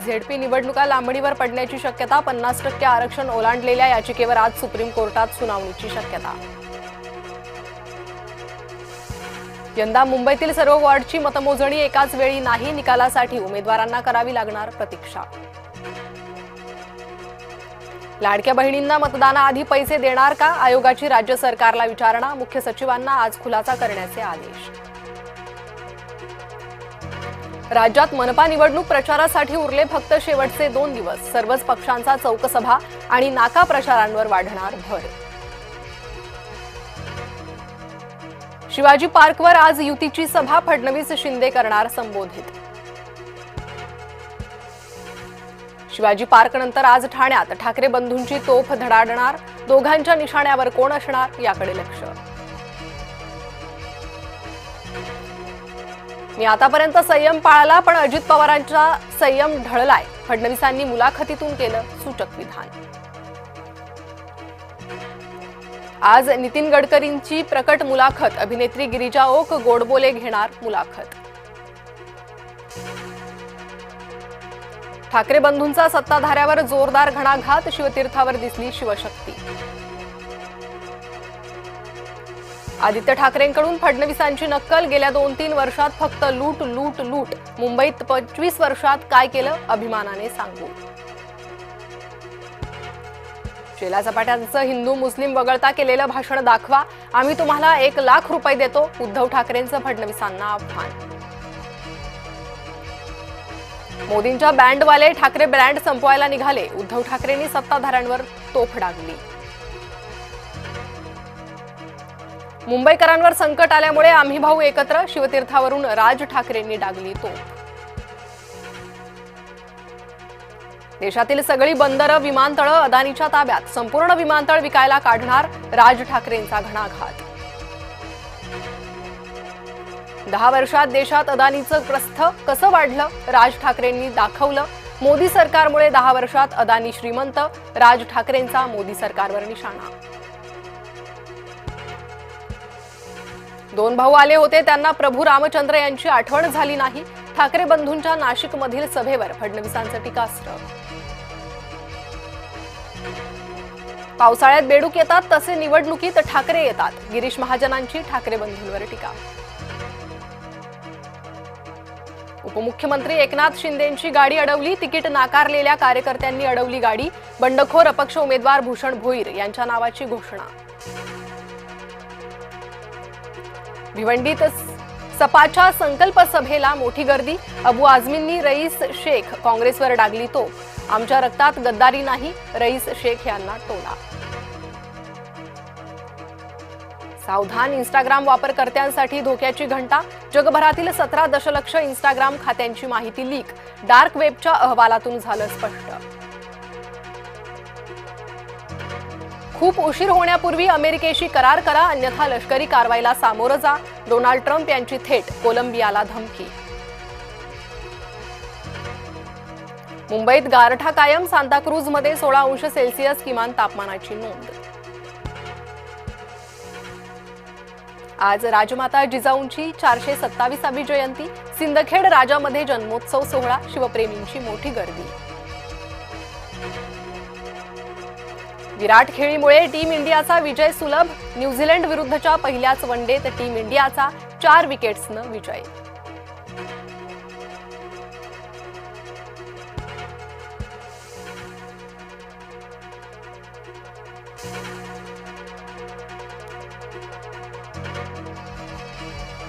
ZP निवडणुका लांबणीवर पडण्याची शक्यता. 50% आरक्षण ओलांडलेल्या याचिकेवर आज सुप्रीम कोर्टात सुनावणीची शक्यता. यंदा मुंबईतील सर्व वॉर्डची मतमोजणी एकाच वेळी नाही. निकालासाठी उमेदवारांना करावी लागणार प्रतीक्षा. लाडक्या बहिणींना मतदानाआधी पैसे देणार का? आयोगाची राज्य सरकारला विचारणा. मुख्य सचिवांना आज खुलासा करण्याचे आदेश. राज्यात मनपा निवडणूक प्रचारासाठी उरले फक्त शेवटचे 2 दिवस. सर्वच पक्षांचा चौकसभा आणि नाका प्रचारांवर वाढणार भर. शिवाजी पार्कवर आज युतीची सभा. फडणवीस शिंदे करणार संबोधित. शिवाजी पार्कनंतर आज ठाण्यात ठाकरे बंधूंची तोफ धडाडणार. दोघांच्या निशाण्यावर कोण असणार याकडे लक्ष. मी आतापर्यंत संयम पाळला, पण अजित पवारांचा संयम ढळलाय. फडणवीसांनी मुलाखतीतून केलं सूचक विधान. आज नितीन गडकरींची प्रकट मुलाखत. अभिनेत्री गिरिजा ओक गोडबोले घेणार मुलाखत. ठाकरे बंधूंचा सत्ताधाऱ्यावर जोरदार घणाघात. शिवतीर्थावर दिसली शिवशक्ती. आदित्य ठाकरेंकडून फडणवीसांची नक्कल. गेल्या 2-3 वर्षात फक्त लूट लूट लूट. मुंबईत 25 वर्षात काय केलं अभिमानाने सांगू. शेला चपाट्यांचं हिंदू मुस्लिम वगळता केलेलं भाषण दाखवा. आम्ही तुम्हाला 1 लाख रुपये देतो. उद्धव ठाकरेंचं फडणवीसांना आव्हान. मोदींच्या बँडवाले ठाकरे ब्रँड संपवायला निघाले. उद्धव ठाकरेंनी सत्ताधाऱ्यांवर तोफ डागली. मुंबईकरांवर संकट आल्यामुळे आम्ही भाऊ एकत्र. शिवतीर्थावरून राज ठाकरेंनी डागली तोफ. देशातील सगळी बंदरं विमानतळं अदानीच्या ताब्यात. संपूर्ण विमानतळ विकायला काढणार. राज ठाकरेंचा घणाघात. 10 वर्षात देशात अदानीचं प्रस्थ कसं वाढलं राज ठाकरेंनी दाखवलं. मोदी सरकारमुळे 10 वर्षात अदानी श्रीमंत. राज ठाकरेंचा मोदी सरकारवर निशाणा. 2 भाऊ आले होते, त्यांना प्रभू रामचंद्र यांची आठवण झाली नाही. ठाकरे बंधूंच्या नाशिकमधील सभेवर फडणवीसांचं टीकास्त्र. पावसाळ्यात बेडूक येतात तसे निवडणुकीत ठाकरे येतात. गिरीश महाजनांची ठाकरे बंधूंवर टीका. उपमुख्यमंत्री एकनाथ शिंदेंची गाडी अडवली. तिकीट नाकारलेल्या कार्यकर्त्यांनी अडवली गाडी. बंडखोर अपक्ष उमेदवार भूषण भोईर यांच्या नावाची घोषणा. भिवंडीत सपाच्या संकल्प सभेला मोठी गर्दी. अबू आझमींनी रईस शेख काँग्रेसवर डागली तोफ. आमच्या रक्तात गद्दारी नाही. रईस शेख यांना टोला. सावधान. इंस्टाग्राम वापरकर्त्यांसाठी धोक्याची घंटा. जगभरातील 17 दशलक्ष इंस्टाग्राम खात्यांची माहिती लीक. डार्क वेबच्या अहवालातून झालं स्पष्ट. खूप उशीर होण्यापूर्वी अमेरिकेशी करार करा, अन्यथा लष्करी कारवाईला सामोरं जा. डोनाल्ड ट्रम्प यांची थेट कोलंबियाला धमकी. मुंबईत गारठा कायम. सांताक्रूजमध्ये 16 अंश सेल्सिअस किमान तापमानाची नोंद. आज राजमाता जिजाऊंची 427वी जयंती. सिंदखेड राजामध्ये जन्मोत्सव सोहळा. शिवप्रेमींची मोठी गर्दी. विराट खेळीमुळे टीम इंडियाचा विजय सुलभ. न्यूझीलंड विरुद्धच्या पहिल्याच वनडेत टीम इंडियाचा 4 विकेट्सनं विजय.